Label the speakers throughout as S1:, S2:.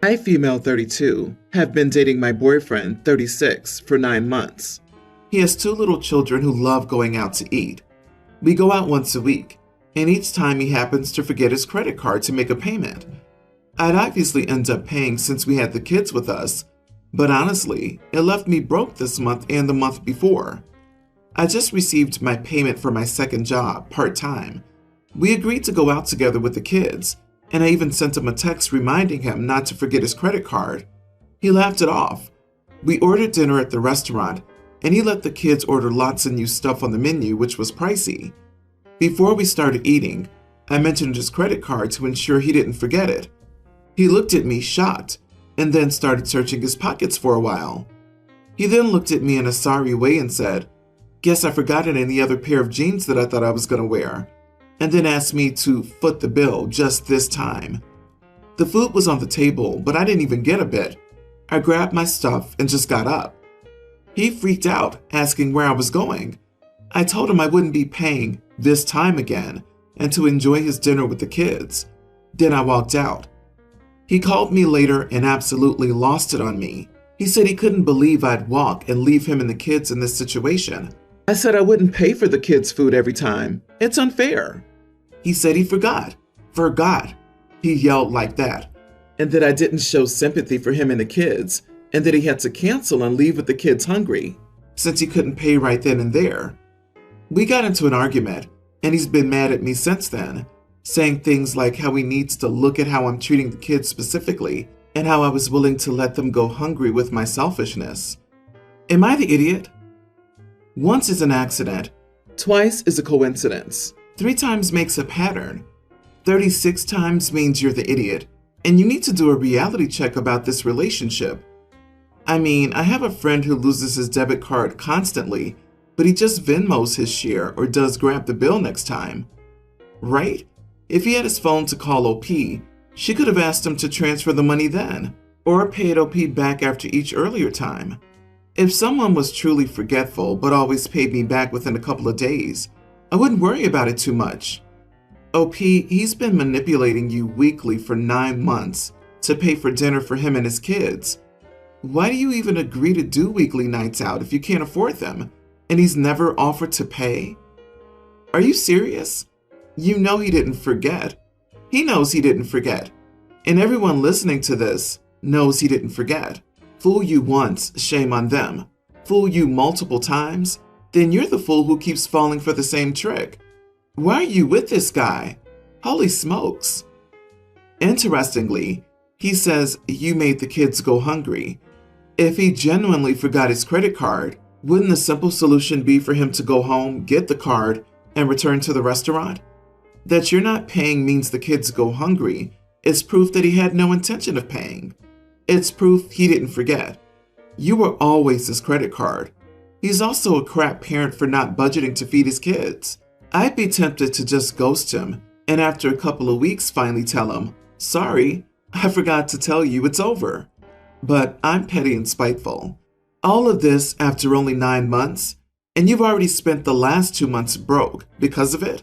S1: I, female 32, have been dating my boyfriend, 36, for 9 months. He has 2 little children who love going out to eat. We go out once a week, and each time he happens to forget his credit card to make a payment. I'd obviously end up paying since we had the kids with us, but honestly, it left me broke this month and the month before. I just received my payment for my second job, part-time. We agreed to go out together with the kids, and I even sent him a text reminding him not to forget his credit card. He laughed it off. We ordered dinner at the restaurant, and he let the kids order lots of new stuff on the menu, which was pricey. Before we started eating, I mentioned his credit card to ensure he didn't forget it. He looked at me shocked, and then started searching his pockets for a while. He then looked at me in a sorry way and said, "Guess I forgot it in the other pair of jeans that I thought I was going to wear," and then asked me to foot the bill just this time. The food was on the table, but I didn't even get a bit. I grabbed my stuff and just got up. He freaked out, asking where I was going. I told him I wouldn't be paying this time again and to enjoy his dinner with the kids. Then I walked out. He called me later and absolutely lost it on me. He said he couldn't believe I'd walk and leave him and the kids in this situation. I said I wouldn't pay for the kids' food every time. It's unfair. He said he forgot. Forgot. He yelled like that. And that I didn't show sympathy for him and the kids, and that he had to cancel and leave with the kids hungry, since he couldn't pay right then and there. We got into an argument, and he's been mad at me since then, saying things like how he needs to look at how I'm treating the kids specifically, and how I was willing to let them go hungry with my selfishness. Am I the idiot? Once is an accident, twice is a coincidence, 3 times makes a pattern, 36 times means you're the idiot, and you need to do a reality check about this relationship. I mean, I have a friend who loses his debit card constantly, but he just Venmos his share or does grab the bill next time. Right? If he had his phone to call OP, she could have asked him to transfer the money then, or paid OP back after each earlier time. If someone was truly forgetful but always paid me back within a couple of days, I wouldn't worry about it too much. OP, he's been manipulating you weekly for 9 months to pay for dinner for him and his kids. Why do you even agree to do weekly nights out if you can't afford them, and he's never offered to pay? Are you serious? You know he didn't forget. He knows he didn't forget. And everyone listening to this knows he didn't forget. Fool you once, shame on them. Fool you multiple times, then you're the fool who keeps falling for the same trick. Why are you with this guy? Holy smokes. Interestingly, he says you made the kids go hungry. If he genuinely forgot his credit card, wouldn't the simple solution be for him to go home, get the card, and return to the restaurant? That you're not paying means the kids go hungry is proof that he had no intention of paying. It's proof he didn't forget. You were always his credit card. He's also a crap parent for not budgeting to feed his kids. I'd be tempted to just ghost him and after a couple of weeks finally tell him, "Sorry, I forgot to tell you it's over." But I'm petty and spiteful. All of this after only 9 months, and you've already spent the last 2 months broke because of it?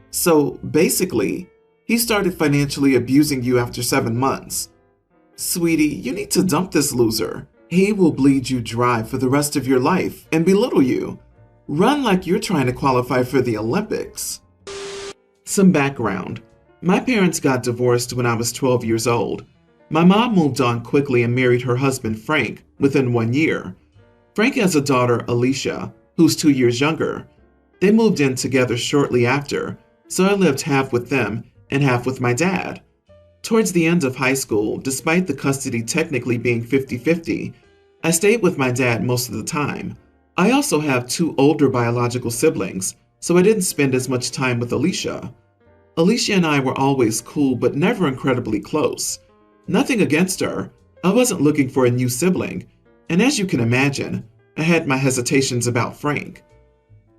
S1: So basically, he started financially abusing you after 7 months. Sweetie, you need to dump this loser. He will bleed you dry for the rest of your life and belittle you. Run like you're trying to qualify for the Olympics. Some background. My parents got divorced when I was 12 years old. My mom moved on quickly and married her husband Frank within 1 year. Frank has a daughter, Alicia, who's 2 years younger. They moved in together shortly after, so I lived half with them and half with my dad. Towards the end of high school, despite the custody technically being 50-50, I stayed with my dad most of the time. I also have 2 older biological siblings, so I didn't spend as much time with Alicia. Alicia and I were always cool but never incredibly close. Nothing against her, I wasn't looking for a new sibling, and as you can imagine, I had my hesitations about Frank.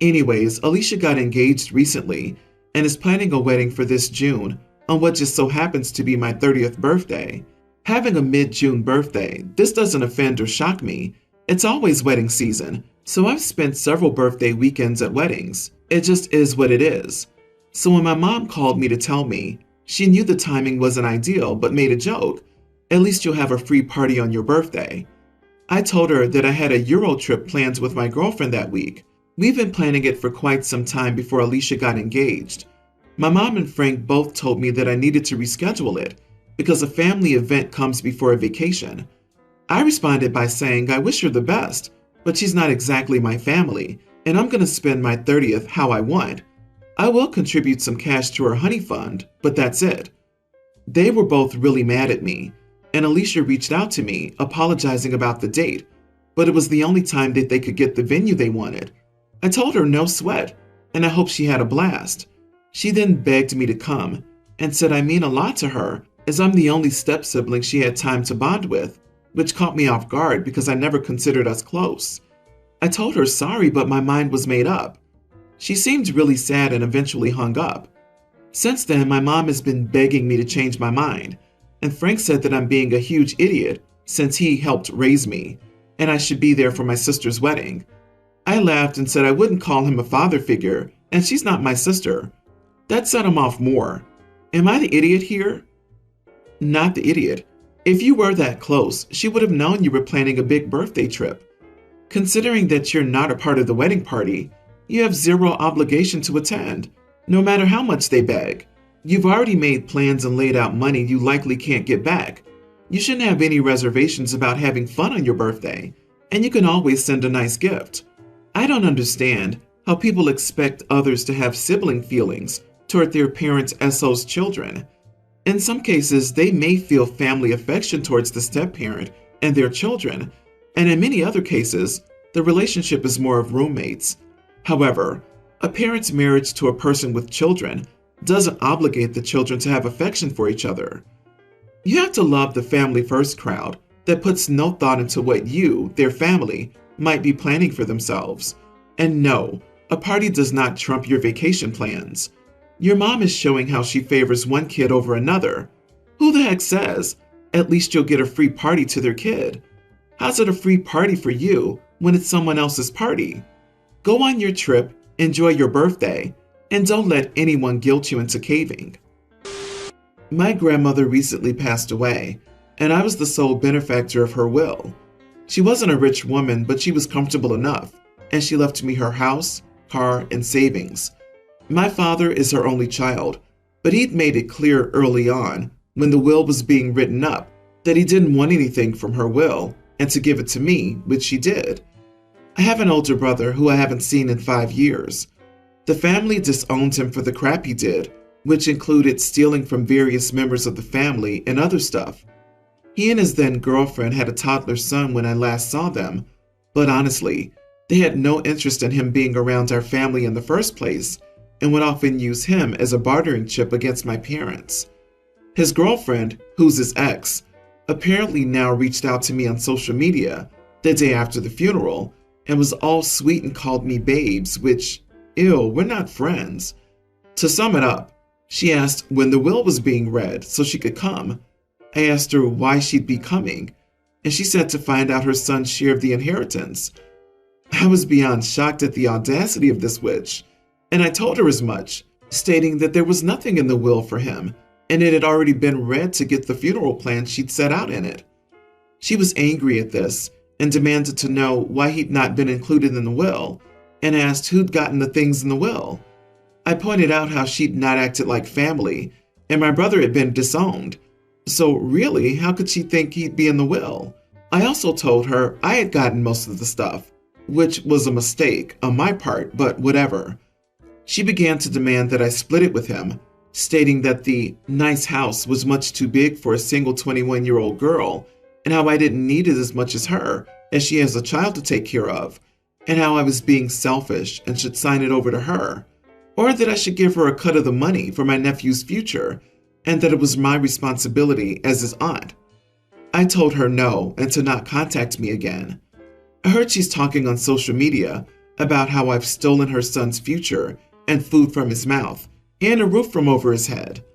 S1: Anyways, Alicia got engaged recently and is planning a wedding for this June on what just so happens to be my 30th birthday. Having a mid-June birthday, this doesn't offend or shock me. It's always wedding season, so I've spent several birthday weekends at weddings. It just is what it is. So when my mom called me to tell me, she knew the timing wasn't ideal but made a joke, At least you'll have a free party on your birthday. I told her that I had a Euro trip planned with my girlfriend that week. We've been planning it for quite some time before Alicia got engaged. My mom and Frank both told me that I needed to reschedule it because a family event comes before a vacation. I responded by saying I wish her the best, but she's not exactly my family, and I'm going to spend my 30th how I want. I will contribute some cash to her honey fund, but that's it. They were both really mad at me, and Alicia reached out to me, apologizing about the date, but it was the only time that they could get the venue they wanted. I told her no sweat, and I hope she had a blast. She then begged me to come, and said I mean a lot to her, as I'm the only step-sibling she had time to bond with, which caught me off guard because I never considered us close. I told her sorry, but my mind was made up. She seemed really sad and eventually hung up. Since then, my mom has been begging me to change my mind, and Frank said that I'm being a huge idiot since he helped raise me, and I should be there for my sister's wedding. I laughed and said I wouldn't call him a father figure, and she's not my sister. That set him off more. Am I the idiot here? Not the idiot. If you were that close, she would have known you were planning a big birthday trip. Considering that you're not a part of the wedding party, you have zero obligation to attend, no matter how much they beg. You've already made plans and laid out money you likely can't get back. You shouldn't have any reservations about having fun on your birthday, and you can always send a nice gift. I don't understand how people expect others to have sibling feelings toward their parents' SO's children. In some cases, they may feel family affection towards the step-parent and their children, and in many other cases, the relationship is more of roommates. However, a parent's marriage to a person with children doesn't obligate the children to have affection for each other. You have to love the family first crowd that puts no thought into what you, their family, might be planning for themselves. And no, a party does not trump your vacation plans. Your mom is showing how she favors one kid over another. Who the heck says, at least you'll get a free party to their kid? How's it a free party for you when it's someone else's party? Go on your trip, enjoy your birthday, and don't let anyone guilt you into caving. My grandmother recently passed away, and I was the sole benefactor of her will. She wasn't a rich woman, but she was comfortable enough, and she left me her house, car, and savings. My father is her only child, but he'd made it clear early on, when the will was being written up, that he didn't want anything from her will, and to give it to me, which she did. I have an older brother who I haven't seen in 5 years. The family disowned him for the crap he did, which included stealing from various members of the family and other stuff. He and his then girlfriend had a toddler son when I last saw them, but honestly, they had no interest in him being around our family in the first place, and would often use him as a bartering chip against my parents. His girlfriend, who's his ex, apparently now reached out to me on social media the day after the funeral and was all sweet and called me babes, which, ew, we're not friends. To sum it up, she asked when the will was being read so she could come. I asked her why she'd be coming, and she said to find out her son's share of the inheritance. I was beyond shocked at the audacity of this witch, and I told her as much, stating that there was nothing in the will for him, and it had already been read to get the funeral plan she'd set out in it. She was angry at this and demanded to know why he'd not been included in the will, and asked who'd gotten the things in the will. I pointed out how she'd not acted like family, and my brother had been disowned. So really, how could she think he'd be in the will? I also told her I had gotten most of the stuff, which was a mistake on my part, but whatever. She began to demand that I split it with him, stating that the nice house was much too big for a single 21-year-old girl, and how I didn't need it as much as her, as she has a child to take care of, and how I was being selfish and should sign it over to her, or that I should give her a cut of the money for my nephew's future, and that it was my responsibility as his aunt. I told her no and to not contact me again. I heard she's talking on social media about how I've stolen her son's future and food from his mouth and a roof from over his head.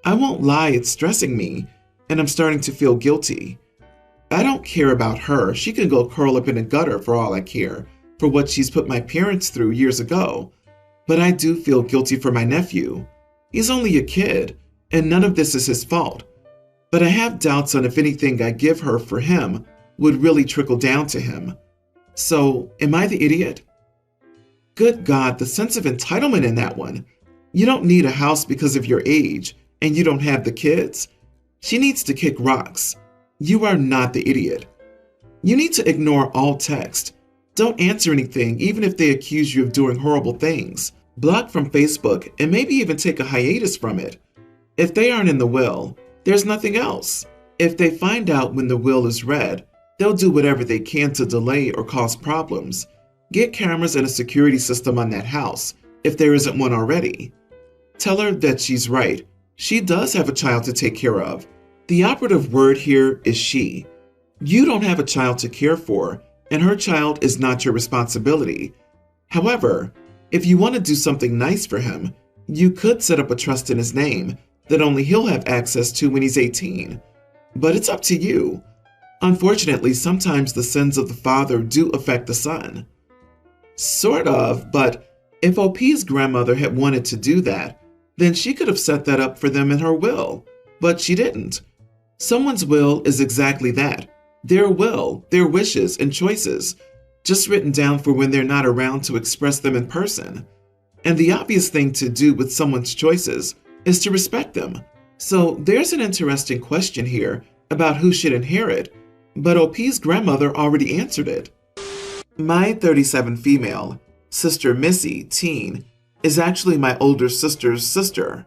S1: I won't lie, it's stressing me, and I'm starting to feel guilty. I don't care about her. She can go curl up in a gutter for all I care, for what she's put my parents through years ago. But I do feel guilty for my nephew. He's only a kid, and none of this is his fault. but I have doubts on if anything I give her for him would really trickle down to him. So, am I the idiot? Good God, the sense of entitlement in that one. You don't need a house because of your age, and you don't have the kids. She needs to kick rocks. You are not the idiot. You need to ignore all text. Don't answer anything, even if they accuse you of doing horrible things. Block from Facebook, and maybe even take a hiatus from it. If they aren't in the will, there's nothing else. If they find out when the will is read, they'll do whatever they can to delay or cause problems. Get cameras and a security system on that house, if there isn't one already. Tell her that she's right. She does have a child to take care of. The operative word here is she. You don't have a child to care for, and her child is not your responsibility. However, if you want to do something nice for him, you could set up a trust in his name that only he'll have access to when he's 18. But it's up to you. Unfortunately, sometimes the sins of the father do affect the son. Sort of, but if OP's grandmother had wanted to do that, then she could have set that up for them in her will, but she didn't. Someone's will is exactly that. Their will, their wishes and choices, just written down for when they're not around to express them in person. And the obvious thing to do with someone's choices is to respect them. So there's an interesting question here about who should inherit, but OP's grandmother already answered it. My 37 female, sister Missy, teen, is actually my older sister's sister.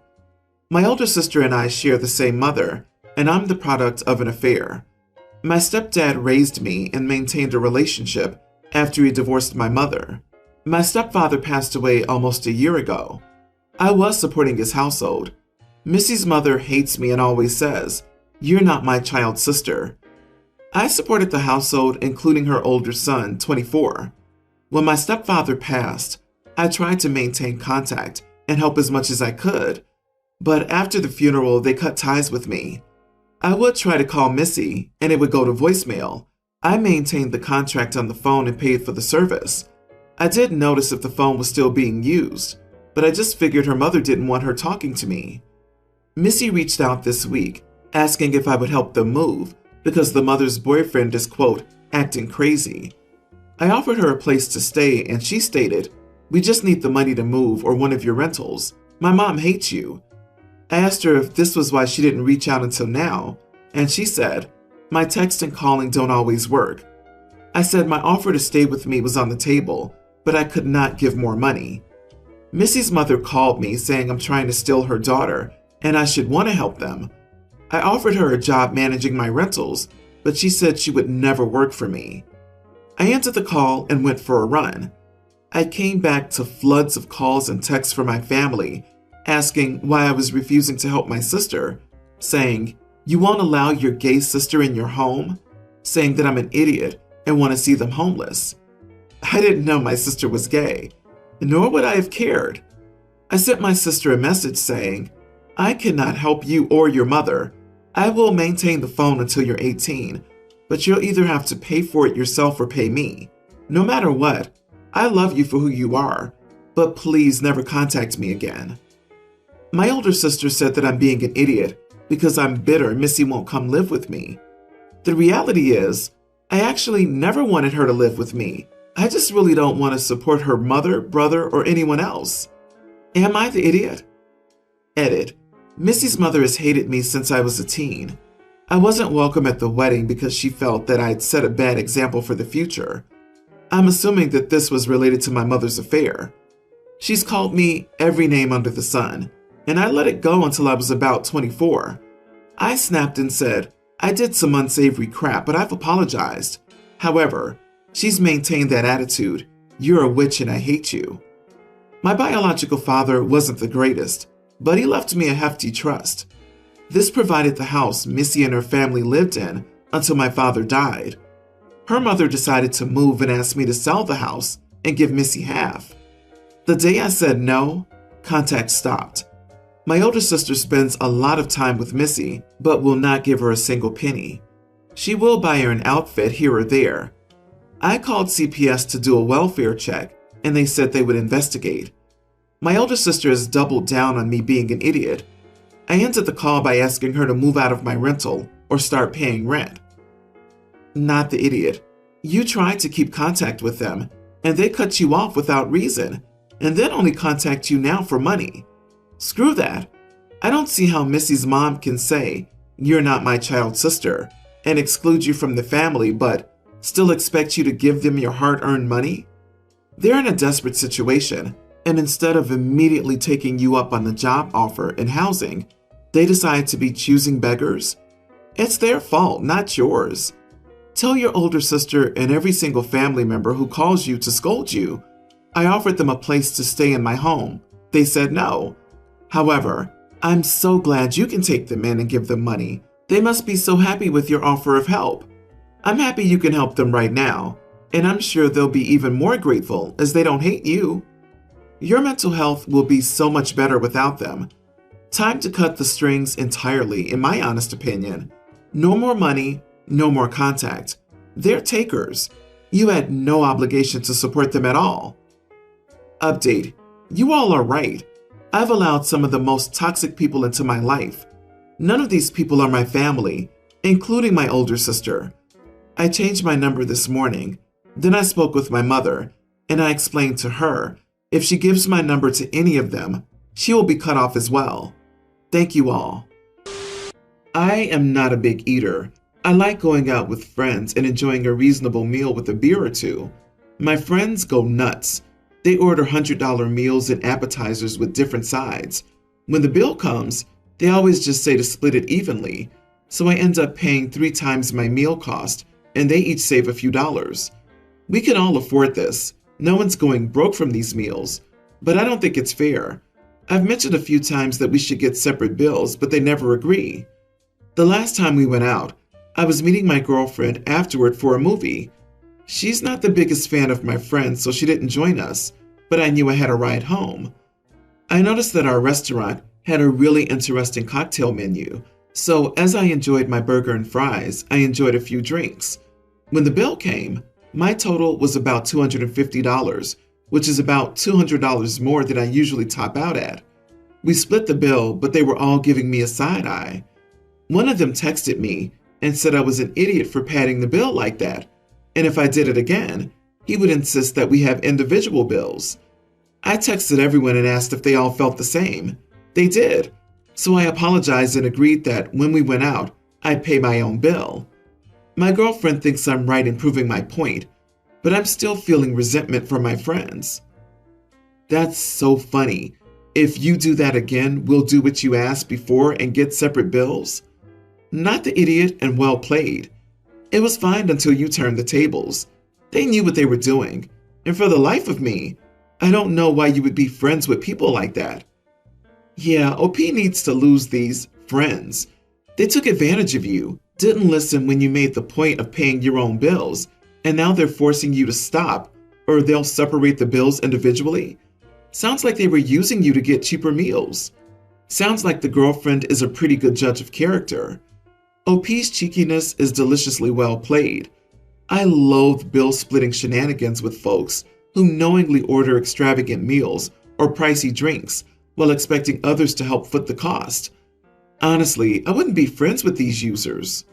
S1: My older sister and I share the same mother, and I'm the product of an affair. My stepdad raised me and maintained a relationship after he divorced my mother. My stepfather passed away almost a year ago. I was supporting his household. Missy's mother hates me and always says, "You're not my child's sister." I supported the household, including her older son, 24. When my stepfather passed, I tried to maintain contact and help as much as I could, but after the funeral, they cut ties with me. I would try to call Missy, and it would go to voicemail. I maintained the contract on the phone and paid for the service. I did notice if the phone was still being used, but I just figured her mother didn't want her talking to me. Missy reached out this week, asking if I would help them move, because the mother's boyfriend is, quote, acting crazy. I offered her a place to stay, and she stated, "We just need the money to move or one of your rentals. My mom hates you." I asked her if this was why she didn't reach out until now, and she said, "My text and calling don't always work." I said my offer to stay with me was on the table, but I could not give more money. Missy's mother called me saying I'm trying to steal her daughter, and I should want to help them. I offered her a job managing my rentals, but she said she would never work for me. I answered the call and went for a run. I came back to floods of calls and texts from my family, asking why I was refusing to help my sister, saying, "You won't allow your gay sister in your home?" Saying that I'm an idiot and want to see them homeless. I didn't know my sister was gay, nor would I have cared. I sent my sister a message saying, "I cannot help you or your mother. I will maintain the phone until you're 18, but you'll either have to pay for it yourself or pay me. No matter what, I love you for who you are, but please never contact me again." My older sister said that I'm being an idiot because I'm bitter Missy won't come live with me. The reality is, I actually never wanted her to live with me. I just really don't want to support her mother, brother, or anyone else. Am I the idiot? Edit. Missy's mother has hated me since I was a teen. I wasn't welcome at the wedding because she felt that I'd set a bad example for the future. I'm assuming that this was related to my mother's affair. She's called me every name under the sun, and I let it go until I was about 24. I snapped and said, "I did some unsavory crap, but I've apologized." However, she's maintained that attitude. "You're a witch and I hate you." My biological father wasn't the greatest, but he left me a hefty trust. This provided the house Missy and her family lived in until my father died. Her mother decided to move and asked me to sell the house and give Missy half. The day I said no, contact stopped. My older sister spends a lot of time with Missy, but will not give her a single penny. She will buy her an outfit here or there. I called CPS to do a welfare check, and they said they would investigate. My older sister has doubled down on me being an idiot. I ended the call by asking her to move out of my rental or start paying rent. Not the idiot. You tried to keep contact with them, and they cut you off without reason, and then only contact you now for money. Screw that. I don't see how Missy's mom can say, "You're not my child's sister," and exclude you from the family, but still expect you to give them your hard-earned money? They're in a desperate situation, and instead of immediately taking you up on the job offer and housing, they decide to be choosing beggars? It's their fault, not yours. Tell your older sister and every single family member who calls you to scold you. I offered them a place to stay in my home. They said no. However, I'm so glad you can take them in and give them money. They must be so happy with your offer of help. I'm happy you can help them right now, and I'm sure they'll be even more grateful as they don't hate you. Your mental health will be so much better without them. Time to cut the strings entirely, in my honest opinion. No more money, no more contact. They're takers. You had no obligation to support them at all. Update. You all are right. I've allowed some of the most toxic people into my life. None of these people are my family, including my older sister. I changed my number this morning. Then I spoke with my mother, and I explained to her, if she gives my number to any of them, she will be cut off as well. Thank you all. I am not a big eater. I like going out with friends and enjoying a reasonable meal with a beer or two. My friends go nuts. They order $100 meals and appetizers with different sides. When the bill comes, they always just say to split it evenly, so I end up paying 3 times my meal cost, and they each save a few dollars. We can all afford this. No one's going broke from these meals, but I don't think it's fair. I've mentioned a few times that we should get separate bills, but they never agree. The last time we went out, I was meeting my girlfriend afterward for a movie. She's not the biggest fan of my friends, so she didn't join us, but I knew I had a ride home. I noticed that our restaurant had a really interesting cocktail menu, so as I enjoyed my burger and fries, I enjoyed a few drinks. When the bill came, my total was about $250, which is about $200 more than I usually top out at. We split the bill, but they were all giving me a side eye. One of them texted me and said I was an idiot for padding the bill like that, and if I did it again, he would insist that we have individual bills. I texted everyone and asked if they all felt the same. They did, so I apologized and agreed that when we went out, I'd pay my own bill. My girlfriend thinks I'm right in proving my point, but I'm still feeling resentment from my friends. That's so funny. If you do that again, we'll do what you asked before and get separate bills? Not the idiot, and well played. It was fine until you turned the tables. They knew what they were doing, and for the life of me, I don't know why you would be friends with people like that. Yeah, OP needs to lose these friends. They took advantage of you, didn't listen when you made the point of paying your own bills, and now they're forcing you to stop, or they'll separate the bills individually. Sounds like they were using you to get cheaper meals. Sounds like the girlfriend is a pretty good judge of character. OP's cheekiness is deliciously well played. I loathe bill-splitting shenanigans with folks who knowingly order extravagant meals or pricey drinks while expecting others to help foot the cost. Honestly, I wouldn't be friends with these users.